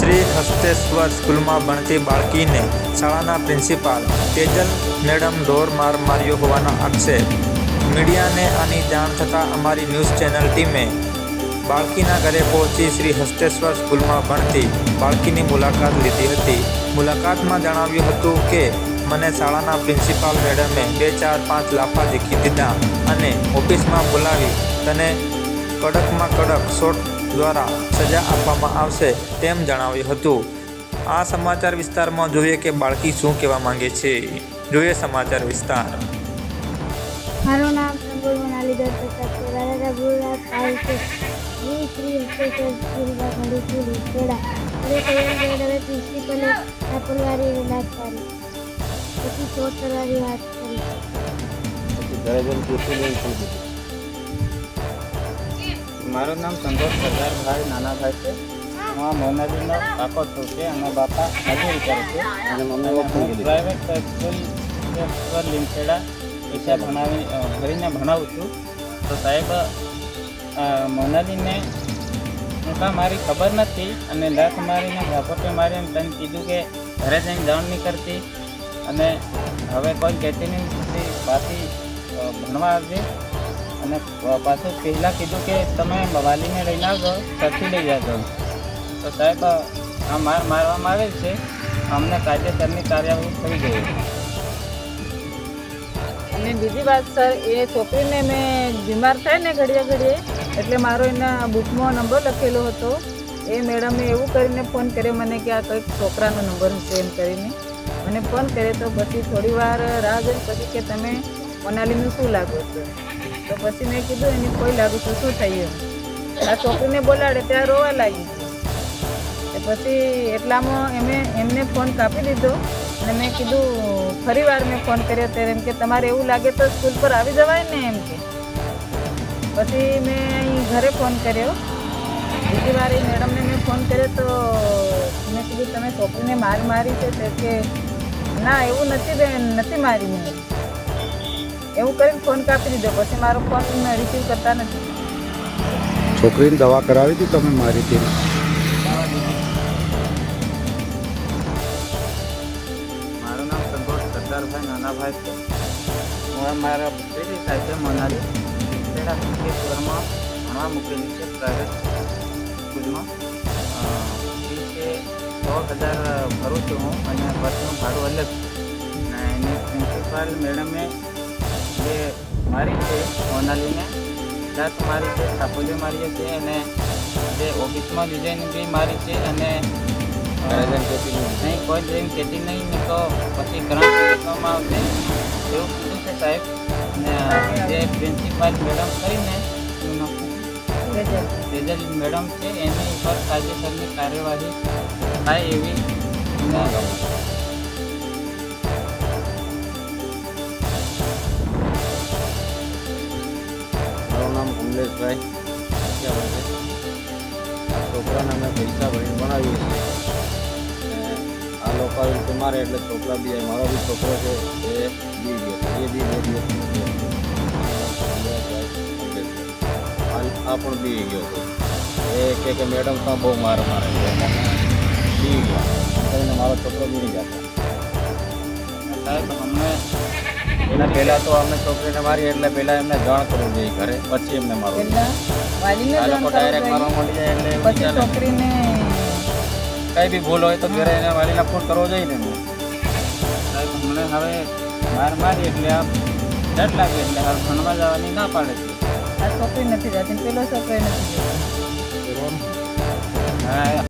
શ્રી હસ્તેશ્વર સ્કૂલમાં ભણતી બાળકીને શાળાના પ્રિન્સિપાલ તેજલ મેડમ ઢોર માર માર્યો હોવાના આક્ષેપ. મીડિયાને આની જાણ થતાં અમારી ન્યૂઝ ચેનલ ટીમે બાળકીના ઘરે પહોંચી શ્રી હસ્તેશ્વર સ્કૂલમાં ભણતી બાળકીની મુલાકાત લીધી હતી. મુલાકાતમાં જણાવ્યું હતું કે મને શાળાના પ્રિન્સિપાલ મેડમે 2-4-5 લાફા ઝીકી દીધા અને ઓફિસમાં બોલાવી તને કડકમાં કડક શોર્ટ દ્વારા સજા આપવામાં આવશે તેમ જણાવ્યું હતું. આ સમાચાર વિસ્તારમાં જોઈએ કે બાળકી શું કહેવા માંગે છે. જોઈએ સમાચાર વિસ્તાર. મારું નામ સંબોલ મનાલી દત્તા છે. રાજા ગુરુરાજ પાલ છે. હું શ્રી હસ્તેશ્વર સ્કૂલમાં ભણી છું લીસેડા. અને તૈયાર મેડમે પ્રિન્સિપલે લાપરવાહી વાત કરી. પછી શોર્ટ કરવાની વાત કરી. મારું નામ સંતોષ સરદારભાઈ નાનાભાઈ છે. હું આ મોનાલીનો કાકો છું કે અને બાપા મજૂરી કરે છે અને મમ્મી પ્રાઇવેટ સ્કૂલ લીમખેડા પૈસા ભરીને ભણાવું છું. તો સાહેબ મોનાલીને મારી ખબર નથી અને લાખ મારીને ઝાપટે મારીને તને કીધું કે ઘરે જઈને જાણ નહીં કરતી અને હવે કોઈ કહેતી નહીં પાછી ભણવા આવજે અને પાછું પહેલાં કીધું કે તમે વાલીને લઈને આવજો સરથી લઈ જાજો. તો સાહેબ આ મારવામાં આવેલ છે. અમને કાયદેસરની કાર્યવાહી થઈ ગઈ. અને બીજી વાત સર, એ છોકરીને મેં બીમાર થાય ને ઘડીએ એટલે મારો એના બુકમાં નંબર લખેલો હતો. એ મેડમે એવું કરીને ફોન કર્યો મને કે આ કંઈક છોકરાનો નંબર છે એમ કરીને મને ફોન કર્યો. તો પછી થોડી વાર રાહ જોઈ પછી કે તમે મોનાલીનું શું લાગો છો? તો પછી મેં કીધું એની કોઈ લાગુ છું શું થયું? આ છોકરીને બોલાડે ત્યાં રોવા લાગી. પછી એટલામાં એમને ફોન કાપી દીધો અને મેં કીધું ફરી વાર મેં ફોન કર્યો ત્યારે એમ કે તમારે એવું લાગે તો સ્કૂલ પર આવી જવાય ને એમ કે. પછી મેં અહીં ઘરે ફોન કર્યો. બીજી વાર એ મેડમને મેં ફોન કર્યો તો મેં કીધું તમે છોકરીને મારી છે તે કે ના એવું નથી બેન, નથી મારી મેં. એવું કરીને ફોન કાપી દીધો. પછી મારો ફોન રિસીવ કરતા નથી. છોકરીને દવા કરાવી હતી તમે મારી હતી? મારું નામ સંતોષ સરદારભાઈ નાનાભાઈ છે. હું મારા પુત્રી થાય છે મોનાલી લીમખેડા હસ્તેશ્વરમાં ભણવા મૂકેલી છે પ્રાઇવેટ સ્કૂલમાં. ફી છે 100,000 ભરું છું હું અને બસનું ભાડું અલગ. અને એની પ્રિન્સિપાલ મેડમે જે મારી છે મોનાલીને દાંત મારી છે, થાપોલી મારી છે અને જે ઓફિસમાં ડિઝાઇન બી મારી છે અને નહીં કોઈ જઈને કહેતી નહીં ને તો પછી ગ્રાન્ટ આપવામાં આવશે એવું કીધું છે સાહેબ. અને જે પ્રિન્સિપાલ મેડમ કરીને તેજલ મેડમ છે એની ઉપર કાયદેસરની કાર્યવાહી થાય એવી મારું નામ કમલેશભાઈ. આ છોકરાને અમે પૈસા ભરીને ભણાવીએ છીએ. આ લોકો આવી રીતે મારે એટલે છોકરા બી મારો બી છોકરો છે એ બી ગયો. એ બી 2 દિવસ આ પણ બી ગયો હતો. એ કે મેડમ તો બહુ મારે છે બી ગયા કરીને મારો છોકરો બી નહીં જતો. સાહેબ અમને એના પહેલાં તો અમે છોકરીને મારી એટલે પહેલાં એમને જાણ કરવું જોઈએ ઘરે, પછી એમને મારવું. વાલીને આ લોકો ડાયરેક્ટ મારવા માંડી જાય એટલે એવું પછી છોકરીને કંઈ બી ભૂલ હોય તો ઘરે એને વાલીને ફોન કરવો જોઈએ ને. સાહેબ અમને હવે મારી એટલે આ ડર લાગે એટલે હવે ભણવા જવાની ના પાડે છે. આ છોકરી નથી જતી, પેલો છોકરો નથી જતો. હા